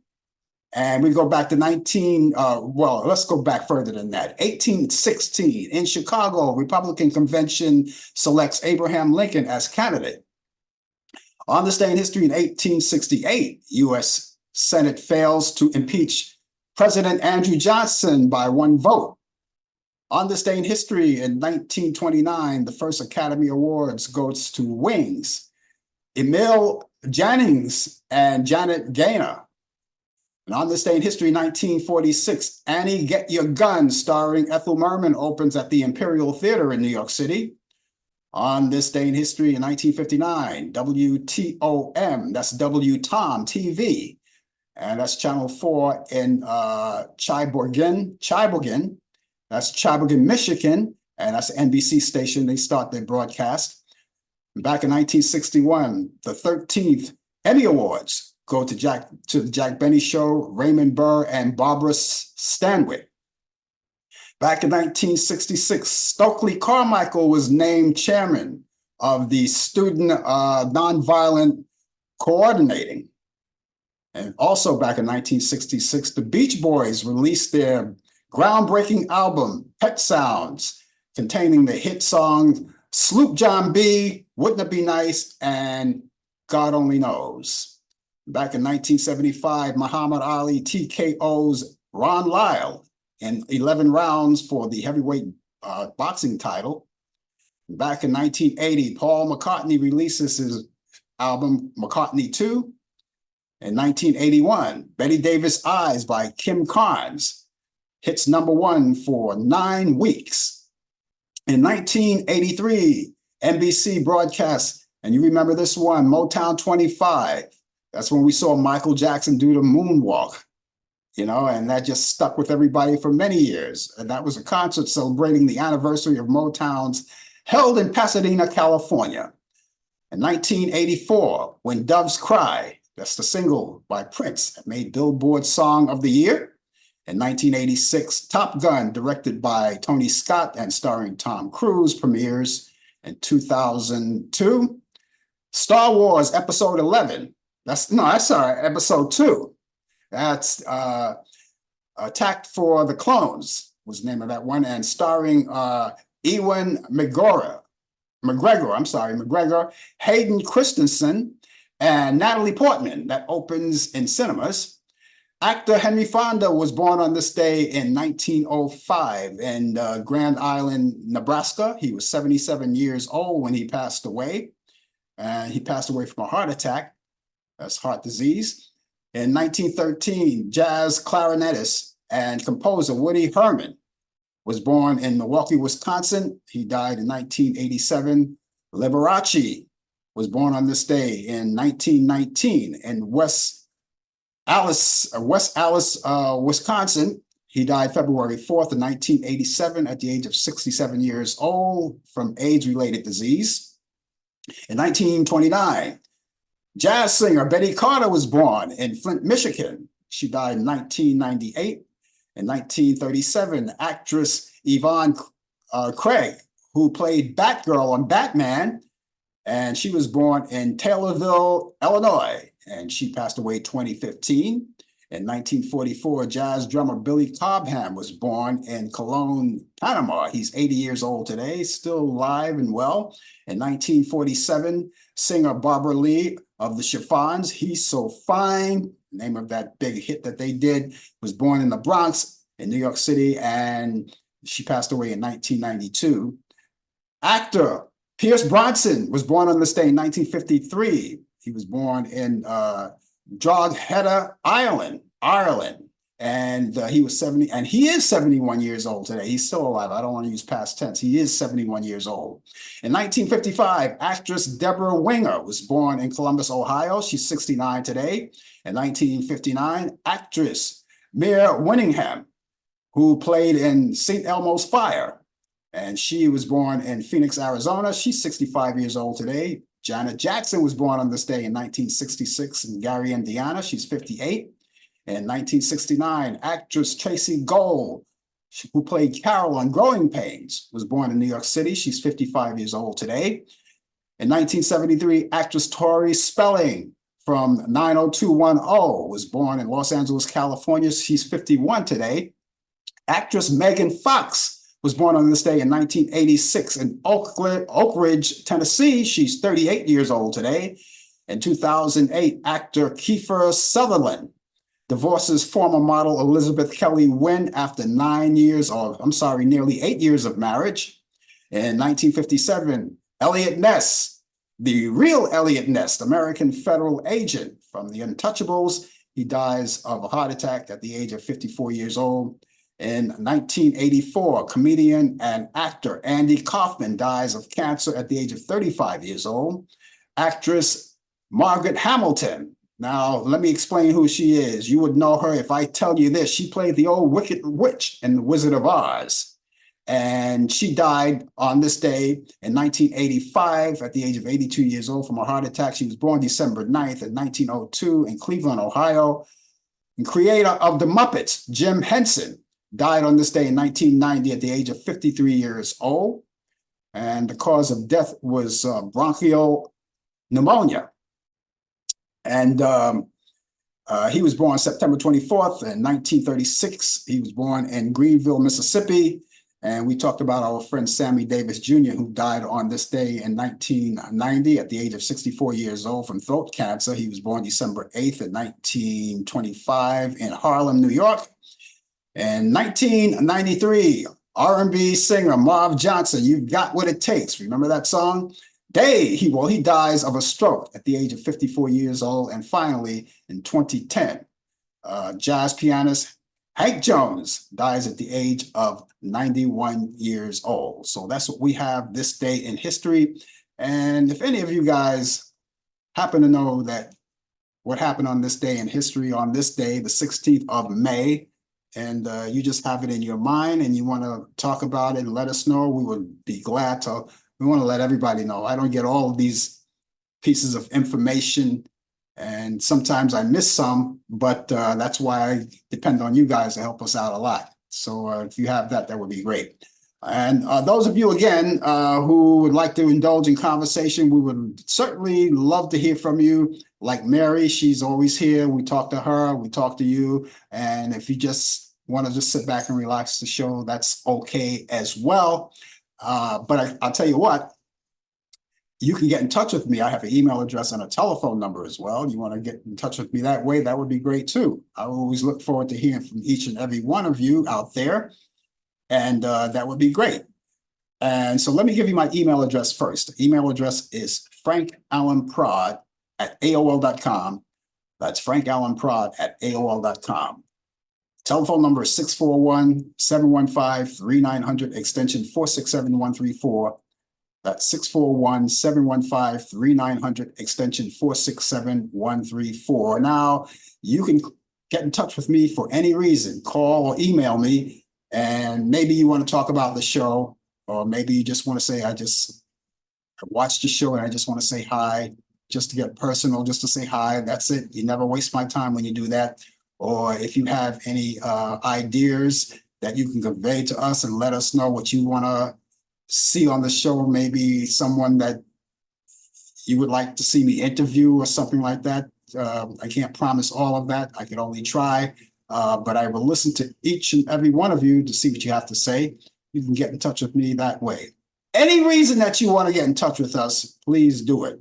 And we go back to let's go back further than that. 1816, in Chicago, Republican convention selects Abraham Lincoln as candidate. On this day in history, in 1868, U.S. Senate fails to impeach President Andrew Johnson by 1 vote. On this day in history, in 1929, the first Academy Awards goes to Wings, Emil Jannings and Janet Gaynor. And on this day in history, 1946, Annie Get Your Gun, starring Ethel Merman, opens at the Imperial Theater in New York City. On this day in history, in 1959, WTOM, that's WTOM TV, and that's Channel 4 in Cheboygan, that's Cheboygan, Michigan, and that's an NBC station. They start their broadcast. Back in 1961, the 13th Emmy Awards go to the Jack Benny Show, Raymond Burr and Barbara Stanwyck. Back in 1966, Stokely Carmichael was named chairman of the Student Nonviolent Coordinating. And also back in 1966, the Beach Boys released their groundbreaking album, Pet Sounds, containing the hit songs Sloop John B., Wouldn't It Be Nice, and God Only Knows. Back in 1975, Muhammad Ali TKO's Ron Lyle in 11 rounds for the heavyweight boxing title. Back in 1980, Paul McCartney releases his album, McCartney 2. In 1981, Betty Davis' Eyes by Kim Carnes hits #1 for 9 weeks. In 1983, NBC broadcasts, and you remember this one, Motown 25. That's when we saw Michael Jackson do the moonwalk, and that just stuck with everybody for many years. And that was a concert celebrating the anniversary of Motown's, held in Pasadena, California. In 1984, When Doves Cry, that's the single by Prince that made Billboard Song of the Year. In 1986, Top Gun, directed by Tony Scott and starring Tom Cruise, premieres. In 2002, Star Wars Episode 11. Episode 2. That's Attack for the Clones was the name of that one, and starring Ewan McGregor, Hayden Christensen, and Natalie Portman. That opens in cinemas. Actor Henry Fonda was born on this day in 1905 in Grand Island, Nebraska. He was 77 years old when he passed away. And he passed away from a heart attack. That's heart disease. In 1913, jazz clarinetist and composer Woody Herman was born in Milwaukee, Wisconsin. He died in 1987. Liberace was born on this day in 1919 in West Allis, Wisconsin. He died February 4th, 1987 at the age of 67 years old from AIDS-related disease. In 1929, jazz singer Betty Carter was born in Flint, Michigan. She died in 1998. In 1937, actress Yvonne Craig, who played Batgirl on Batman, and she was born in Taylorville, Illinois, and she passed away 2015. In 1944, jazz drummer Billy Cobham was born in Cologne, Panama. He's 80 years old today, still alive and well. In 1947, singer Barbara Lee of the Chiffons, He's So Fine, name of that big hit that they did, was born in the Bronx in New York City, and she passed away in 1992. Actor Pierce Bronson was born on this day in 1953. He was born in Drogheda, Ireland, and he was 70, and he is 71 years old today. He's still alive. I don't want to use past tense. He is 71 years old. In 1955, actress Deborah Winger was born in Columbus, Ohio. She's 69 today. In 1959, actress Mia Winningham, who played in St. Elmo's Fire, and she was born in Phoenix, Arizona. She's 65 years old today. Janet Jackson was born on this day in 1966 in Gary, Indiana. She's 58. In 1969, actress Tracy Gold, who played Carol on Growing Pains, was born in New York City. She's 55 years old today. In 1973, actress Tori Spelling from 90210 was born in Los Angeles, California. She's 51 today. Actress Megan Fox was born on this day in 1986 in Oak Ridge, Tennessee. She's 38 years old today. In 2008, actor Kiefer Sutherland divorces former model Elizabeth Kelly Wynn after nearly 8 years of marriage. In 1957, Elliot Ness, the real Elliot Ness, American federal agent from The Untouchables, he dies of a heart attack at the age of 54 years old. In 1984, comedian and actor Andy Kaufman dies of cancer at the age of 35 years old. Actress Margaret Hamilton. Now, let me explain who she is. You would know her if I tell you this. She played the old Wicked Witch in The Wizard of Oz. And she died on this day in 1985 at the age of 82 years old from a heart attack. She was born December 9th in 1902 in Cleveland, Ohio. And creator of The Muppets, Jim Henson, died on this day in 1990 at the age of 53 years old. And the cause of death was bronchial pneumonia. And he was born September 24th in 1936. He was born in Greenville, Mississippi. And we talked about our friend Sammy Davis Jr., who died on this day in 1990 at the age of 64 years old from throat cancer. He was born December 8th in 1925 in Harlem, New York. In 1993, R&B singer Marv Johnson, You've Got What It Takes. Remember that song? He dies of a stroke at the age of 54 years old. And finally, in 2010, jazz pianist Hank Jones dies at the age of 91 years old. So that's what we have this day in history. And if any of you guys happen to know that what happened on this day in history, on this day, the 16th of May, and you just have it in your mind and you want to talk about it and let us know, we would be glad to. We want to let everybody know. I don't get all of these pieces of information, and sometimes I miss some, but that's why I depend on you guys to help us out a lot. So if you have that, that would be great. And those of you, again, who would like to indulge in conversation, we would certainly love to hear from you. Like Mary, she's always here. We talk to her, we talk to you. And if you just want to just sit back and relax the show, that's okay as well. But I'll tell you what, you can get in touch with me. I have an email address and a telephone number as well. You want to get in touch with me that way, that would be great too. I always look forward to hearing from each and every one of you out there. And that would be great. And so let me give you my email address first. The email address is frankallenprod@aol.com. That's frankallenprod@aol.com. Telephone number is 641-715-3900, extension 467134. That's 641-715-3900, extension 467134. Now, you can get in touch with me for any reason. Call or email me, and maybe you want to talk about the show, or maybe you just want to say, I just watch the show and I just want to say hi, just to get personal, just to say hi. That's it. You never waste my time when you do that. Or if you have any ideas that you can convey to us and let us know what you want to see on the show, maybe someone that you would like to see me interview or something like that. I can't promise all of that. I can only try, but I will listen to each and every one of you to see what you have to say. You can get in touch with me that way. Any reason that you want to get in touch with us, please do it.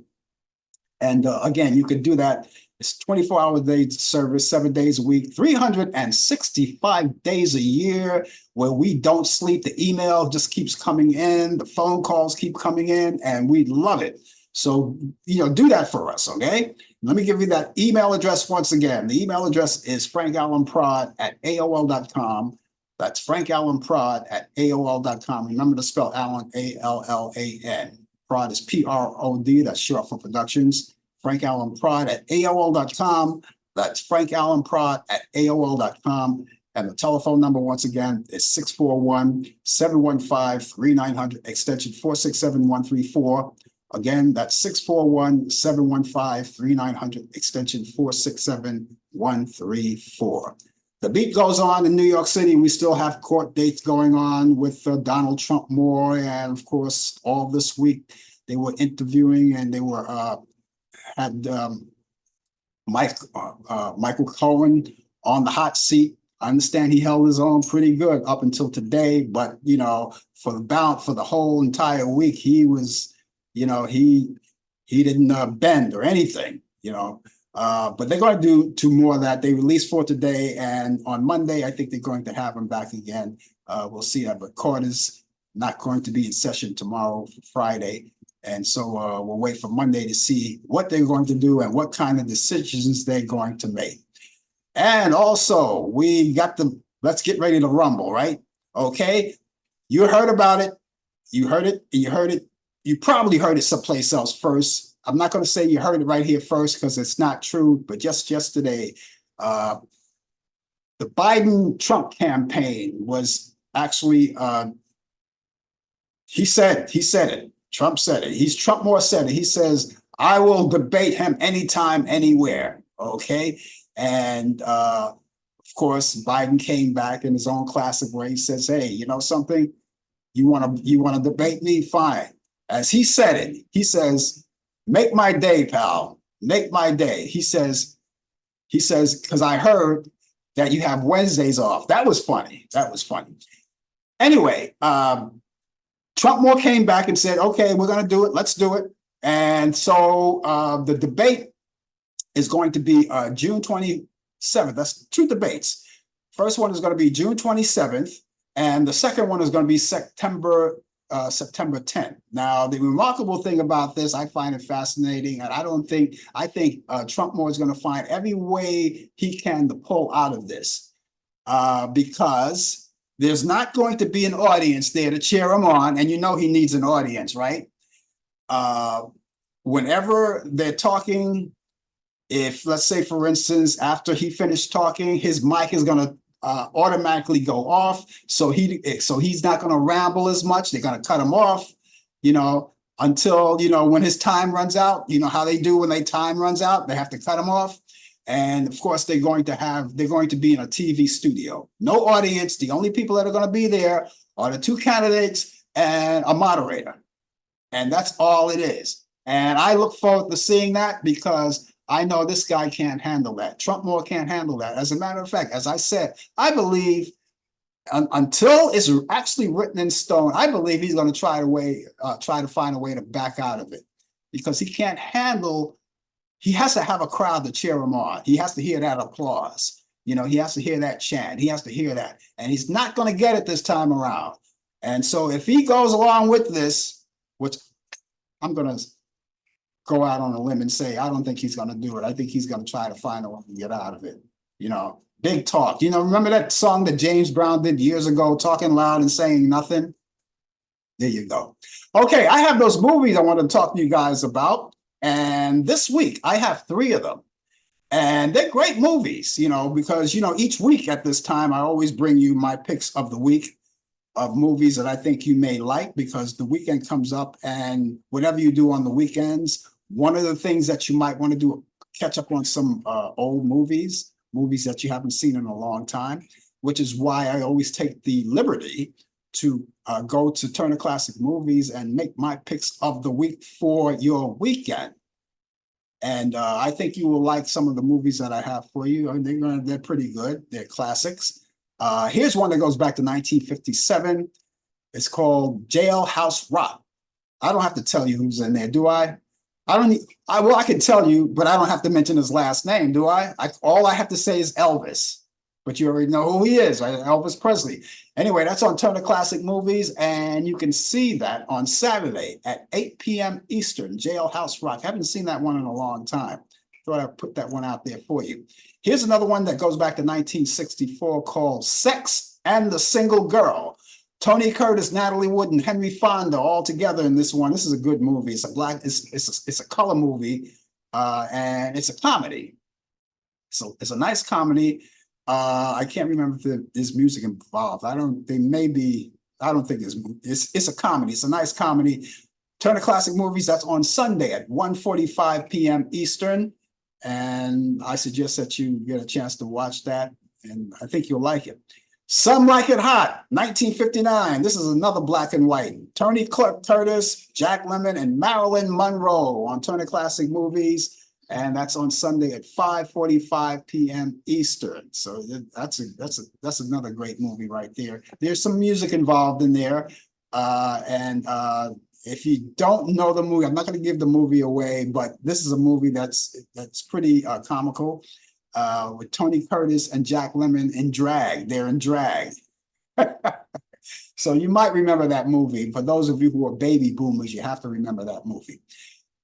And again, you can do that. It's 24-hour day service, 7 days a week, 365 days a year where we don't sleep. The email just keeps coming in. The phone calls keep coming in, and we love it. So, do that for us, okay? Let me give you that email address once again. The email address is frankallenprod@aol.com. That's frankallenprod@aol.com. Remember to spell Allan, A-L-L-A-N. Prod is P-R-O-D. That's short for Productions. frankallenprod@aol.com. That's frankallenprod@aol.com. And the telephone number, once again, is 641-715-3900, extension 467-134. Again, that's 641-715-3900, extension 467-134. The beat goes on in New York City. We still have court dates going on with Donald Trump more. And of course, all this week they were interviewing and they were had Michael Cohen on the hot seat. I understand he held his own pretty good up until today, but for the whole entire week, he was, he didn't bend or anything, but they're going to do more of that. They released for today, and on Monday, I think they're going to have him back again. We'll see that, but court is not going to be in session tomorrow, Friday. And so we'll wait for Monday to see what they're going to do and what kind of decisions they're going to make. And also, we got let's get ready to rumble, right? Okay, you heard about it. You heard it, and you heard it. You probably heard it someplace else first. I'm not going to say you heard it right here first because it's not true, but just yesterday, the Biden-Trump campaign was actually, he said it. Trump said it. Trump more said it. He says, I will debate him anytime, anywhere. Okay. And of course, Biden came back in his own classic way. He says, hey, you know something? You want to debate me? Fine. As he said it, he says, make my day, pal. Make my day. He says, because I heard that you have Wednesdays off. That was funny. Anyway, Trump more came back and said, okay, we're going to do it. Let's do it. And so the debate is going to be June 27th. That's two debates. First one is going to be June 27th. And the second one is going to be September 10th. Now, the remarkable thing about this, I find it fascinating. And I think Trump more is going to find every way he can to pull out of this because there's not going to be an audience there to cheer him on. And he needs an audience, right? Whenever they're talking, if let's say, for instance, after he finished talking, his mic is going to automatically go off. So he's not going to ramble as much. They're going to cut him off, until, when his time runs out, how they do when their time runs out, they have to cut him off. And of course, they're going to be in a TV studio, no audience. The only people that are going to be there are the two candidates and a moderator. And that's all it is. And I look forward to seeing that because I know this guy can't handle that. Trump more can't handle that. As a matter of fact, as I said, I believe until it's actually written in stone, I believe he's going to try to find a way to back out of it because he can't handle. He has to have a crowd to cheer him on. He has to hear that applause. He has to hear that chant. He has to hear that. And he's not going to get it this time around. And so if he goes along with this, which I'm going to go out on a limb and say, I don't think he's going to do it. I think he's going to try to find a way to get out of it. Big talk. Remember that song that James Brown did years ago, talking loud and saying nothing? There you go. Okay, I have those movies I want to talk to you guys about. And this week, I have 3 of them. And they're great movies, because, each week at this time, I always bring you my picks of the week. of movies that I think you may like, because the weekend comes up, and whatever you do on the weekends, one of the things that you might want to do, catch up on some old movies that you haven't seen in a long time, which is why I always take the liberty to go to Turner Classic Movies and make my picks of the week for your weekend. And I think you will like some of the movies that I have for you. I mean, they're pretty good. They're classics. Here's one that goes back to 1957. It's called Jailhouse Rock. I don't have to tell you who's in there, do I? I don't need, well, I can tell you, but I don't have to mention his last name, do I? All I have to say is Elvis, but you already know who he is, right? Elvis Presley. Anyway, that's on Turner Classic Movies, and you can see that on Saturday at 8 p.m. Eastern, Jailhouse Rock. I haven't seen that one in a long time. Thought I'd put that one out there for you. Here's another one that goes back to 1964 called Sex and the Single Girl. Tony Curtis, Natalie Wood, and Henry Fonda all together in this one. This is a good movie. It's a color movie, and it's a comedy. So it's a nice comedy. I can't remember if there's music involved. I don't think it's a comedy. It's a nice comedy. Turner Classic Movies, that's on Sunday at 1:45 p.m. Eastern. And I suggest that you get a chance to watch that, and I think you'll like it. Some Like It Hot, 1959. This is another black and white. Tony Curtis, Jack Lemmon, and Marilyn Monroe on Turner Classic Movies, and that's on Sunday at 5:45 p.m. Eastern. So that's another great movie right there. There's some music involved in there, and if you don't know the movie, I'm not going to give the movie away, but this is a movie that's pretty comical. With Tony Curtis and Jack Lemmon in drag. They're in drag. So you might remember that movie. For those of you who are baby boomers, you have to remember that movie.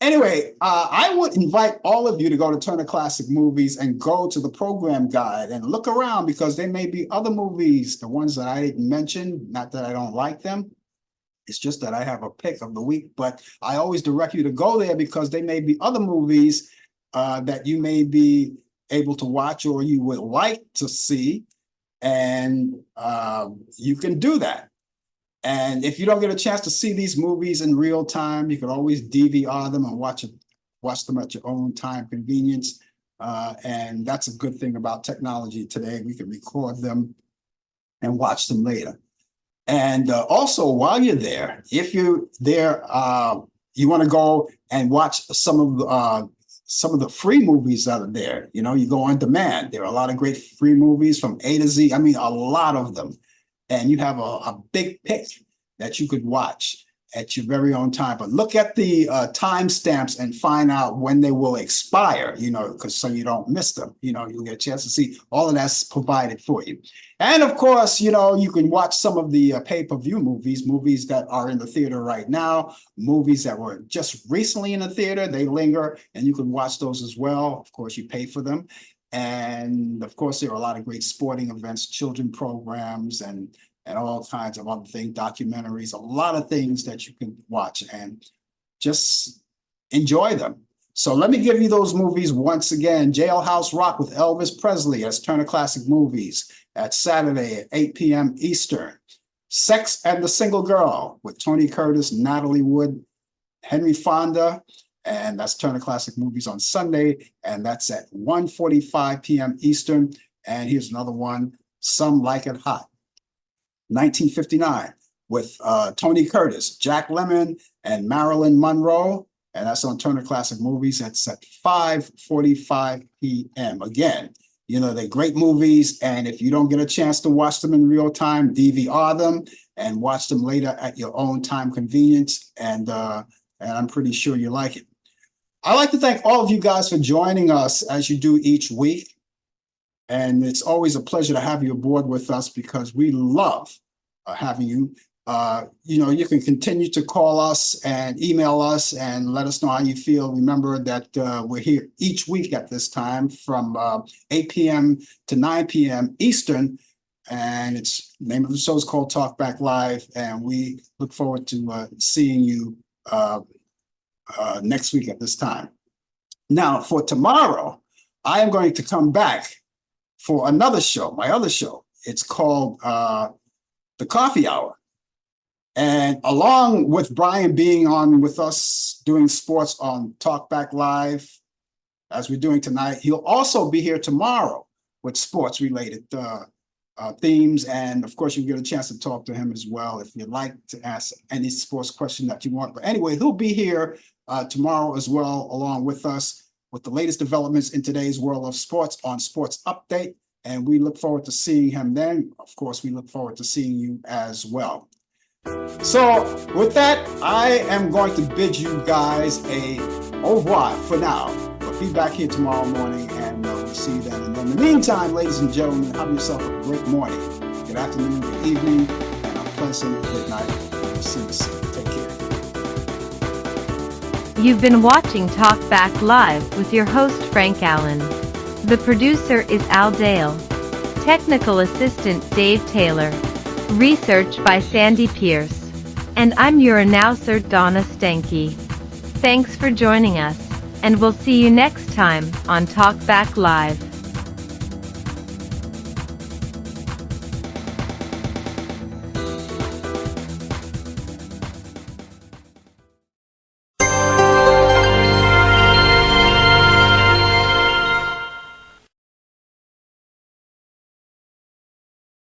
Anyway, I would invite all of you to go to Turner Classic Movies and go to the program guide and look around, because there may be other movies, the ones that I didn't mention, not that I don't like them. It's just that I have a pick of the week, but I always direct you to go there because there may be other movies that you may be able to watch or you would like to see, and you can do that. And if you don't get a chance to see these movies in real time, you can always DVR them and watch them at your own time convenience. And that's a good thing about technology today. We can record them and watch them later. And also, while you're there, if you're there, you want to go and watch some of the free movies that are there. You know, you go on demand. There are a lot of great free movies from A to Z. I mean, a lot of them. And you have a big pick that you could watch at your very own time. But look at the timestamps and find out when they will expire, you know, because so you don't miss them. You know, you'll get a chance to see all of that's provided for you. And of course, you know, you can watch some of the pay-per-view movies that are in the theater right now, movies that were just recently in the theater. They linger, and you can watch those as well. Of course, you pay for them. And of course, there are a lot of great sporting events, children programs, and all kinds of other things, documentaries, a lot of things that you can watch and just enjoy them. So let me give you those movies once again. Jailhouse Rock with Elvis Presley as Turner Classic Movies at Saturday at 8 p.m. Eastern. Sex and the Single Girl with Tony Curtis, Natalie Wood, Henry Fonda, and that's Turner Classic Movies on Sunday, and that's at 1:45 p.m. Eastern. And here's another one, Some Like It Hot, 1959, with Tony Curtis, Jack Lemmon, and Marilyn Monroe, and that's on Turner Classic Movies. That's at 5:45 p.m. Again, you know, they're great movies, and if you don't get a chance to watch them in real time, DVR them and watch them later at your own time convenience, and I'm pretty sure you like it. I'd like to thank all of you guys for joining us as you do each week. And it's always a pleasure to have you aboard with us because we love having you. You know, you can continue to call us and email us and let us know how you feel. Remember that we're here each week at this time from 8 p.m. to 9 p.m. Eastern. And it's the name of the show is called Talk Back Live. And we look forward to seeing you next week at this time. Now, for tomorrow, I am going to come back for another show, my other show. It's called The Coffee Hour. And along with Brian being on with us doing sports on Talkback Live, as we're doing tonight, he'll also be here tomorrow with sports related themes. And of course, you get a chance to talk to him as well if you'd like to ask any sports question that you want. But anyway, he'll be here tomorrow as well, along with us with the latest developments in today's world of sports on Sports Update. And we look forward to seeing him then. Of course, we look forward to seeing you as well. So with that, I am going to bid you guys a au revoir for now. But be back here tomorrow morning and we'll see you then. And in the meantime, ladies and gentlemen, have yourself a great morning, good afternoon, good evening, and a pleasant good night. We'll see you soon. Take care. You've been watching Talkback Live with your host Frank Allen. The producer is Al Dale. Technical assistant Dave Taylor. Research by Sandy Pierce. And I'm your announcer Donna Stenke. Thanks for joining us, and we'll see you next time on Talkback Live.